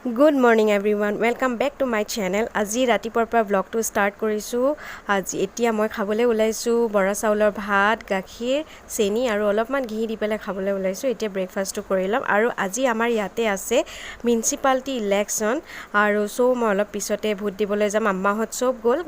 Good morning everyone. Welcome back to my channel. আজি ৰাতিপুৱাৰ পৰা ব্লগটো ষ্টাৰ্ট কৰিছোঁ। আজি এতিয়া মই খাবলৈ ওলাইছোঁ বৰা চাউলৰ ভাত, গাখীৰ, চেনি আৰু অলপমান ঘি দি পেলাই খাবলৈ ওলাইছোঁ। এতিয়া ব্ৰেকফাষ্টটো কৰি ল'ম আৰু আজি আমাৰ ইয়াতে আছে মিউনিচিপালিটি ইলেকশ্যন আৰু মই অলপ পিছতে ভোট দিবলৈ যাম। আম্মাহঁত চব গ'ল।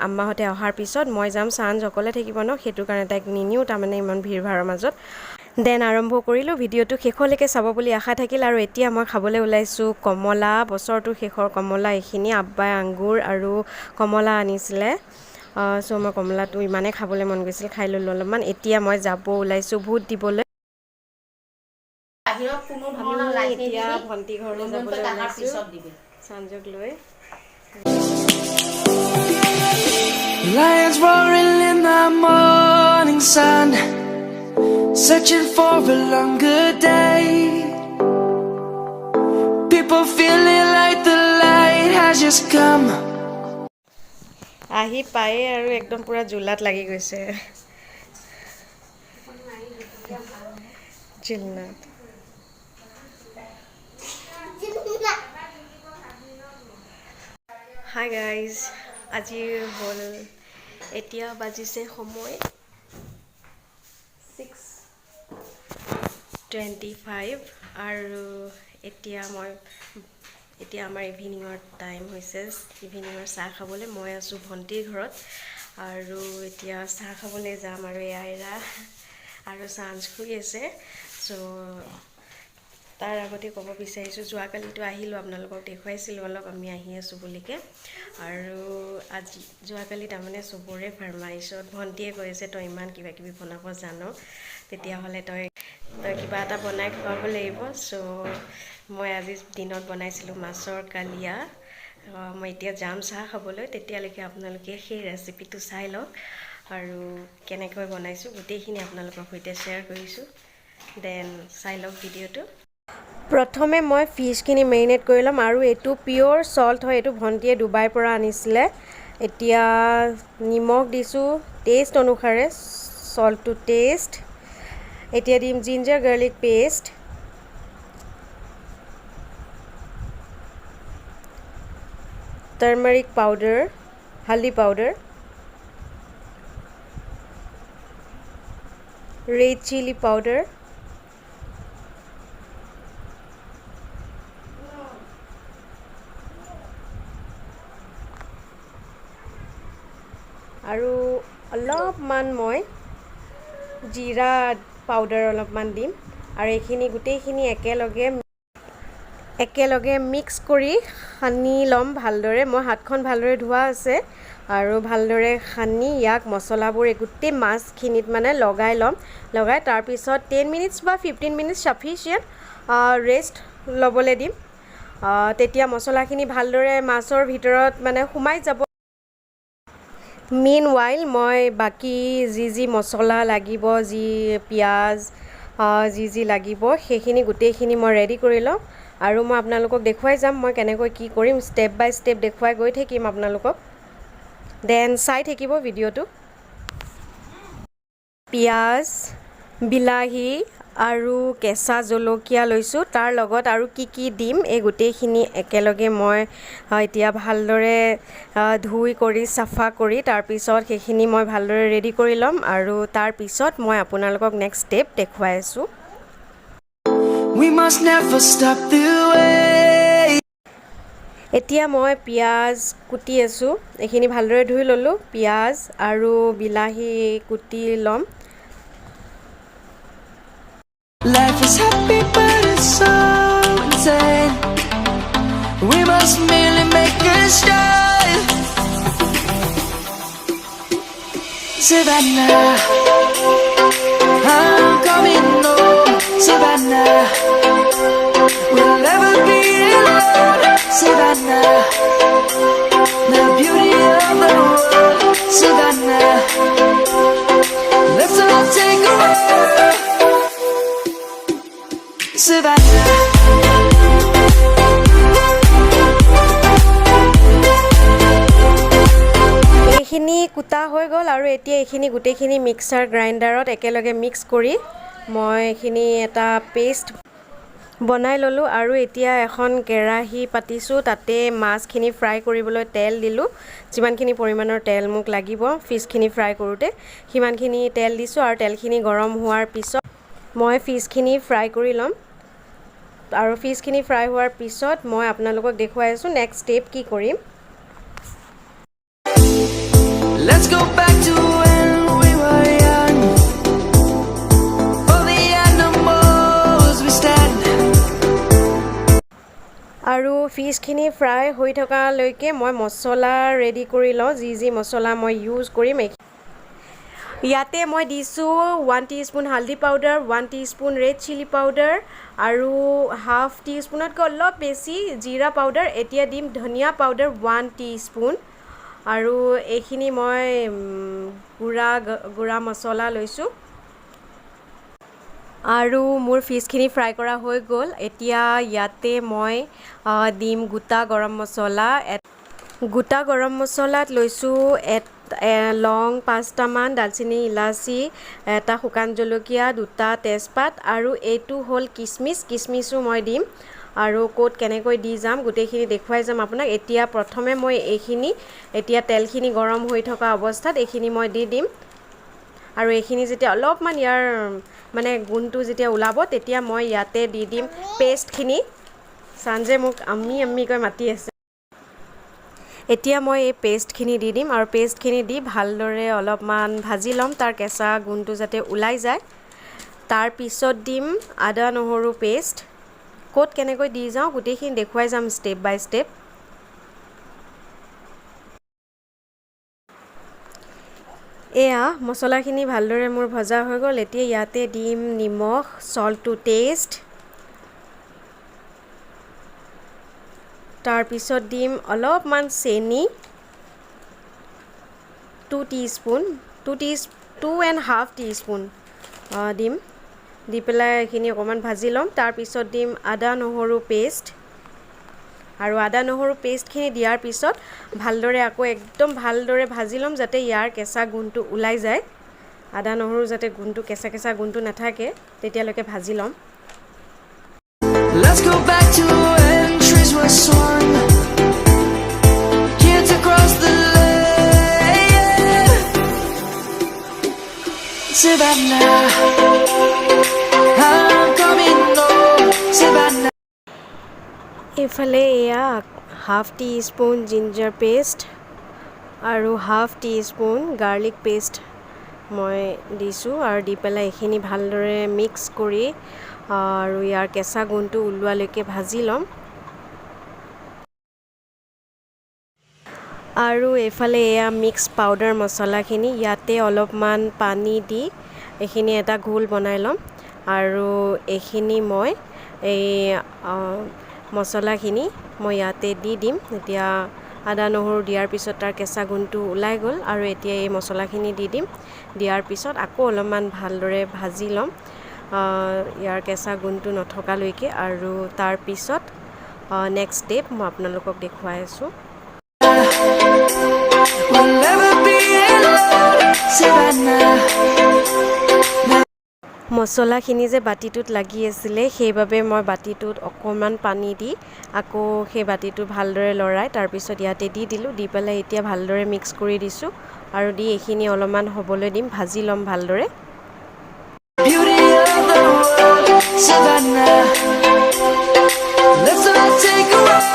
আম্মাহঁতে অহাৰ পিছত মই যাম। চাঞ্জ অকলে থাকিব ন, সেইটো কাৰণে তাইক নিনিও, তাৰমানে ইমান ভিৰ ভাৰৰ মাজত। দেন আৰম্ভ কৰিলোঁ। ভিডিঅ'টো শেষলৈকে চাব বুলি আশা থাকিল আৰু এতিয়া মই খাবলৈ ওলাইছোঁ কমলা, বছৰটোৰ শেষৰ কমলা। এইখিনি আব্বাই আঙ্গুৰ আৰু কমলা আনিছিলে। মই কমলাটো ইমানেই খাবলৈ মন গৈছিল, খাই ল'লোঁ অলপমান। এতিয়া মই যাব ওলাইছোঁ ভোট দিবলৈ। এতিয়া ভণ্টি ঘৰলৈ যাবলৈ ওলাইছোঁ চাঞ্জক লৈ। Lions roaring in the morning sun, searching for a longer day. People feeling like the light has just come. আহি পায়ে আৰু একদম পুৰা জুলাত লাগি গৈছে। জিলনাত হাই গাইজ, আজি হ'ল এতিয়া বাজিছে সময় 6:25 আৰু এতিয়া আমাৰ ইভিনিঙৰ টাইম হৈছে। ইভিনিঙৰ চাহ খাবলৈ মই আছোঁ ভণ্টিৰ ঘৰত আৰু এতিয়া চাহ খাবলৈ যাম। আৰু এয়াইৰা আৰু চাঞ্জ শুই আছে। তাৰ আগতে ক'ব বিচাৰিছোঁ, যোৱাকালিতো আহিলোঁ, আপোনালোকক দেখুৱাইছিলোঁ অলপ আমি আহি আছোঁ বুলিকে। আৰু আজি যোৱাকালি তাৰমানে চবৰে ফাৰ্মাইছত ভণ্টিয়ে কৈ আছে, তই ইমান কিবা কিবি বনাব জান, তেতিয়াহ'লে তই কিবা এটা বনাই খুৱাব লাগিব। মই আজি দিনত বনাইছিলোঁ মাছৰ কালিয়া। মই এতিয়া যাম চাহ খাবলৈ, তেতিয়ালৈকে আপোনালোকে সেই ৰেচিপিটো চাই লওক আৰু কেনেকৈ বনাইছোঁ গোটেইখিনি আপোনালোকৰ সৈতে শ্বেয়াৰ কৰিছোঁ। দেন চাই লওক ভিডিঅ'টো। প্ৰথমে মই ফিছখিনি মেৰিনেট কৰি ল'ম আৰু এইটো পিয়'ৰ চল্ট হয়, এইটো ভণ্টিয়ে ডুবাইৰ পৰা আনিছিলে। এতিয়া নিমখ দিছোঁ টেষ্ট অনুসাৰে, চল্ট টু টেষ্ট। এতিয়া দিম ginger garlic paste, turmeric powder, হালধি পাউডাৰ, ৰেড চিলি পাউডাৰ, আৰু অলপমান মই জিৰা পাউডাৰ অলপমান দিম। আৰু এইখিনি গোটেইখিনি একেলগে মিক্স কৰি সানি ল'ম ভালদৰে। মই হাতখন ভালদৰে ধোৱা আছে আৰু ভালদৰে সানি ইয়াক মছলাবোৰ গোটেই মাছখিনিত মানে লগাই ল'ম। লগাই তাৰপিছত 10 মিনিটছ বা 15 মিনিটছ চাফিচিয়েণ্ট ৰেষ্ট ল'বলৈ দিম। তেতিয়া মছলাখিনি ভালদৰে মাছৰ ভিতৰত মানে সোমাই যাব। মিন ৱাইল মই বাকী যি মছলা লাগিব, যি পিঁয়াজ যি লাগিব, সেইখিনি গোটেইখিনি মই ৰেডি কৰি লওঁ আৰু মই আপোনালোকক দেখুৱাই যাম মই কেনেকৈ কি কৰিম। ষ্টেপ বাই ষ্টেপ দেখুৱাই গৈ থাকিম আপোনালোকক। দেন চাই থাকিব ভিডিঅ'টো। পিঁয়াজ, বিলাহী আৰু কেঁচা জলকীয়া লৈছোঁ। তাৰ লগত আৰু কি দিম এই গোটেইখিনি একেলগে মই এতিয়া ভালদৰে ধুই কৰি চাফা কৰি তাৰপিছত সেইখিনি মই ভালদৰে ৰেডি কৰি ল'ম আৰু তাৰপিছত মই আপোনালোকক নেক্সট ষ্টেপ দেখুৱাই আছোঁ। We must never stop the way. এতিয়া মই পিঁয়াজ কুটি আছোঁ। এইখিনি ভালদৰে ধুই ল'লোঁ। পিঁয়াজ আৰু বিলাহী কুটি ল'ম। Life is happy but it's so insane. We must merely make a start. Savannah, I'm coming home. Savannah, we'll never be alone. Savannah, the beauty of the world. Savannah, let's all take a walk. Savannah. এইখিনি কুটা হৈ গ'ল আৰু এতিয়া এইখিনি গোটেইখিনি mixer গ্ৰাইণ্ডাৰত একেলগে mix কৰি মই এইখিনি এটা পেষ্ট বনাই ল'লোঁ আৰু এতিয়া এখন কেৰাহী পাতিছোঁ তাতে মাছখিনি ফ্ৰাই কৰিবলৈ তেল দিলোঁ যিমানখিনি পৰিমাণৰ তেল মোক লাগিব ফিছখিনি ফ্ৰাই কৰোঁতে সিমানখিনি তেল দিছোঁ আৰু তেলখিনি গৰম হোৱাৰ পিছত মই ফিছখিনি ফ্ৰাই কৰি ল'ম আৰু ফিছখিনি ফ্ৰাই হোৱাৰ পিছত মই আপোনালোকক দেখুৱাই আছোঁ নেক্সট ষ্টেপ কি কৰিম Let's go back to when we were young. For the animals we stand. আৰু ফিছখিনি ফ্ৰাই হৈ থকালৈকে মই মছলা ৰেডি কৰি লওঁ যি মছলা মই ইউজ কৰিম ইয়াতে মই দিছোঁ 1 টিস্পুন হালধি powder 1 teaspoon red chilli powder আৰু হাফ টিস্পুনতকৈ অলপ বেছি জিৰা পাউডাৰ এতিয়া দিম ধনিয়া পাউডাৰ 1 টিস্পুন আৰু এইখিনি মই গুড়া মছলা লৈছোঁ আৰু মোৰ ফিছখিনি ফ্ৰাই কৰা হৈ গ'ল এতিয়া ইয়াতে মই দিম গোটা গৰম মছলাত লৈছোঁ লং 5টামান দালচিনি ইলাচি এটা শুকান জলকীয়া 2টা তেজপাত আৰু এইটো হ'ল কিচমিচো মই দিম আৰু ক'ত কেনেকৈ দি যাম গোটেইখিনি দেখুৱাই যাম আপোনাক এতিয়া প্ৰথমে মই এইখিনি এতিয়া তেলখিনি গৰম হৈ থকা অৱস্থাত এইখিনি মই দি দিম আৰু এইখিনি যেতিয়া অলপমান ইয়াৰ মানে গুণটো যেতিয়া ওলাব তেতিয়া মই ইয়াতে দি দিম পেষ্টখিনি সঞ্জে মোক আম্মিকৈ মাতি আছে এতিয়া মই এই পেষ্টখিনি দি দিম আৰু পেষ্টখিনি দি ভালদৰে অলপমান ভাজি ল'ম তাৰ কেঁচা গুণটো যাতে ওলাই যায় তাৰ পিছত দিম আদা নহৰু পেষ্ট ক'ত কেনেকৈ দি যাওঁ গোটেইখিনি দেখুৱাই যাম ষ্টেপ বাই ষ্টেপ এয়া মছলাখিনি ভালদৰে মোৰ ভজা হৈ গ'ল এতিয়া ইয়াতে দিম নিমখ সল্ট টু টেষ্ট তাৰ পিছত দিম অলপমান চেনি 2.5 টিস্পুন দিম দি পেলাই এইখিনি অকণমান ভাজি ল'ম তাৰ পিছত দিম আদা নহৰু পেষ্ট আৰু আদা নহৰু পেষ্টখিনি দিয়াৰ পিছত ভালদৰে আকৌ একদম ভালদৰে ভাজি ল'ম যাতে ইয়াৰ কেঁচা গুণটো ওলাই যায় আদা নহৰু যাতে গুণটো কেঁচা গুণটো নাথাকে তেতিয়ালৈকে ভাজি ল'ম Let's go back to when trees were swung. Kids across the lane. Savannah, I'm coming home. Savannah. এইফালে এয়া half teaspoon ginger paste আৰু half teaspoon garlic paste মই দিছোঁ আৰু দি পেলাই এইখিনি ভালদৰে মিক্স কৰি আৰু ইয়াৰ কেঁচা গুণটো ওলোৱালৈকে ভাজি ল'ম আৰু এইফালে এয়া মিক্স পাউডাৰ মছলাখিনি ইয়াতে অলপমান পানী দি এইখিনি এটা ঘোল বনাই ল'ম আৰু এইখিনি মই এই মছলাখিনি মই ইয়াতে দি দিম এতিয়া আদা নহৰু দিয়াৰ পিছত তাৰ কেঁচা গুণটো ওলাই গ'ল আৰু এতিয়া এই মছলাখিনি দি দিম দিয়াৰ পিছত আকৌ অলপমান ভালদৰে ভাজি ল'ম ইয়াৰ কেঁচা গুণটো নথকালৈকে আৰু তাৰ পিছত নেক্সট ষ্টেপ মই আপোনালোকক দেখুৱাই আছোঁ মছলাখিনি যে বাতিটোত লাগি আছিলে সেইবাবে মই বাতিটোত অকণমান পানী দি আকৌ সেই বাতিটো ভালদৰে লৰাই তাৰপিছত ইয়াতে দি দিলোঁ দি পেলাই এতিয়া ভালদৰে মিক্স কৰি দিছোঁ আৰু দি এইখিনি অলপমান হ'বলৈ দিম ভাজি ল'ম ভালদৰে Beauty of the world, Savannah. Let's all take a walk.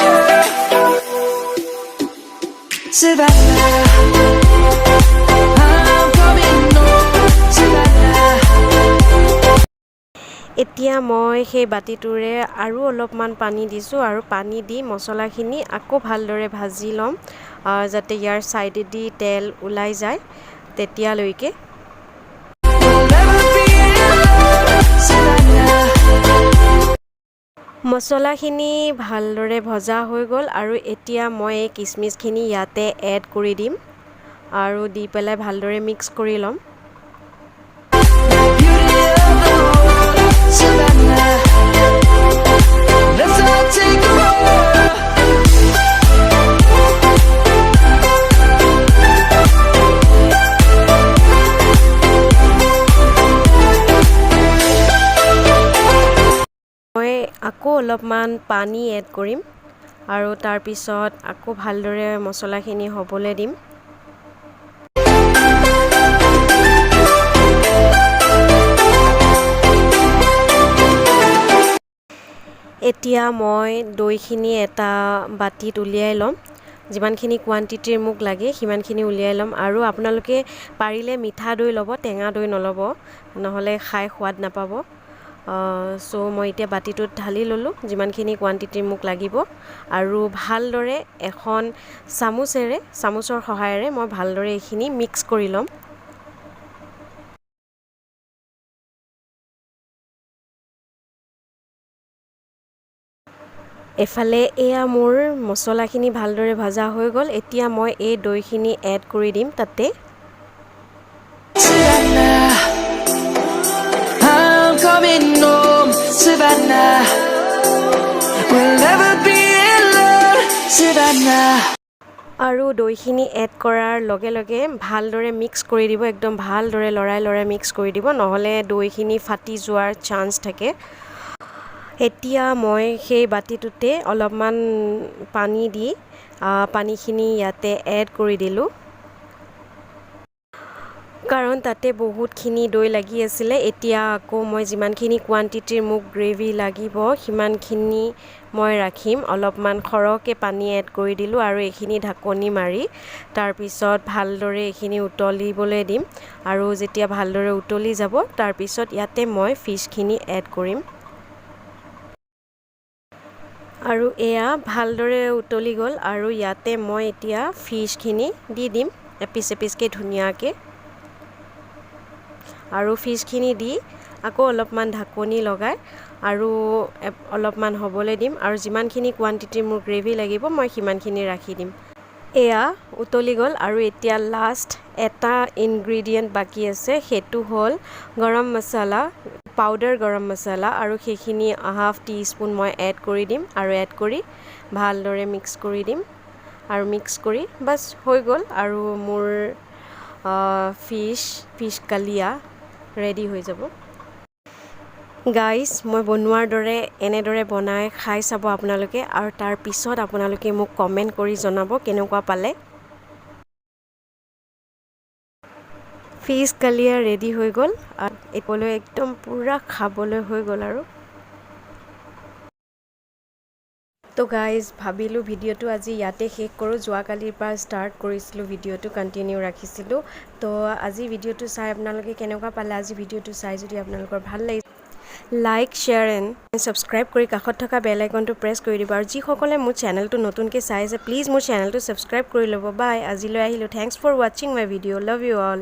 Savannah, I'm coming home. Savannah. এতিয়া মই সেই বাতিটোৰে আৰু অলপমান পানী দিছোঁ আৰু পানী দি মছলাখিনি আকৌ ভালদৰে ভাজি ল'ম যাতে ইয়াৰ ছাইডেদি তেল ওলাই যায় তেতিয়ালৈকে মছলাখিনি ভালদৰে ভজা হৈ গ'ল আৰু এতিয়া মই এই কিচমিচখিনি ইয়াতে এড কৰি দিম আৰু দি পেলাই ভালদৰে মিক্স কৰি ল'ম মই আকৌ অলপমান পানী এড কৰিম আৰু তাৰ পিছত আকৌ ভালদৰে মছলাখিনি হ'বলৈ দিম। এতিয়া মই দৈখিনি এটা বাটিত উলিয়াই ল'ম। যিমানখিনি কোৱান্টিটিৰ মোক লাগে সিমানখিনি উলিয়াই ল'ম আৰু আপোনালোকে পাৰিলে মিঠা দৈ ল'ব, টেঙা দৈ নল'ব, নহ'লে খাই সোৱাদ নাপাব। চ' মই এতিয়া বাটিটোত ঢালি ল'লোঁ যিমানখিনি কোৱান্টিটিৰ মোক লাগিব আৰু ভালদৰে এখন চামুচৰ সহায়েৰে মই ভালদৰে এইখিনি মিক্স কৰি ল'ম। এফালে এয়া মোৰ মছলাখিনি ভালদৰে ভাজা হৈ গ'ল। এতিয়া মই এই দৈখিনি এড কৰি দিম তাতে। Savannah, I'm coming home, Savannah. We'll never be alone, Savannah. আৰু দৈখিনি এড কৰাৰ লগে লগে ভালদৰে মিক্স কৰি দিব, একদম ভালদৰে লৰাই মিক্স কৰি দিব, নহ'লে দৈখিনি ফাটি যোৱাৰ চান্স থাকে। এতিয়া মই সেই বাটিটোতে অলপমান পানী দি পানীখিনি ইয়াতে এড কৰি দিলোঁ, কাৰণ তাতে বহুতখিনি দৈ লাগি আছিলে। এতিয়া আকৌ মই যিমানখিনি কোৱান্টিটিৰ মোক গ্ৰেভি লাগিব সিমানখিনি মই ৰাখিম। অলপমান সৰহকৈ পানী এড কৰি দিলোঁ আৰু এইখিনি ঢাকনি মাৰি তাৰপিছত ভালদৰে এইখিনি উতলিবলৈ দিম আৰু যেতিয়া ভালদৰে উতলি যাব তাৰপিছত ইয়াতে মই ফিছখিনি এড কৰিম। আৰু এয়া ভালদৰে উতলি গ'ল আৰু ইয়াতে মই এতিয়া ফিছখিনি দি দিম এপিচকৈ ধুনীয়াকৈ। আৰু ফিছখিনি দি আকৌ অলপমান ঢাকনি লগাই আৰু অলপমান হ'বলৈ দিম আৰু যিমানখিনি কোৱান্টিটিৰ মোৰ গ্ৰেভি লাগিব মই সিমানখিনি ৰাখি দিম। এয়া উতলি গ'ল আৰু এতিয়া লাষ্ট এটা ইনগ্ৰিডিয়েণ্ট বাকী আছে, সেইটো হ'ল গৰম মছলা, পাউডাৰ গৰম মছলা, আৰু সেইখিনি হাফ টিস্পুন মই এড কৰি দিম আৰু এড কৰি ভালদৰে মিক্স কৰি দিম আৰু মিক্স কৰি বাছ হৈ গ'ল আৰু মোৰ ফিছ কালিয়া ৰেডি হৈ যাব। গাইজ, মই বনোৱাৰ দৰে এনেদৰে বনাই খাই চাব আপোনালোকে আৰু তাৰ পিছত আপোনালোকে মোক কমেণ্ট কৰি জনাব কেনেকুৱা পালে। ফিছ কালিয়া ৰেডি হৈ গ'ল আৰু এপলৈ একদম পূৰা খাবলৈ হৈ গ'ল আৰু। তো গাইজ, ভাবিলোঁ ভিডিঅ'টো আজি ইয়াতে শেষ কৰোঁ। যোৱাকালিৰ পৰা ষ্টাৰ্ট কৰিছিলোঁ ভিডিঅ'টো, কণ্টিনিউ ৰাখিছিলোঁ। তো আজি ভিডিঅ'টো চাই আপোনালোকে কেনেকুৱা পালে, আজি ভিডিঅ'টো চাই যদি আপোনালোকৰ ভাল লাগিছে লাইক, শ্বেয়াৰ এণ্ড ছাবস্ক্ৰাইব কৰি কাষত থকা বেল আইকনটো প্ৰেছ কৰি দিব আৰু যিসকলে মোৰ চেনেলটো নতুনকৈ চাই আছে প্লিজ মোৰ চেনেলটো ছাবস্ক্ৰাইব কৰি ল'ব। বাই, আজিলৈ আহিলোঁ। থেংকছ ফৰ ৱাচিং মাই ভিডিঅ'। Love you all.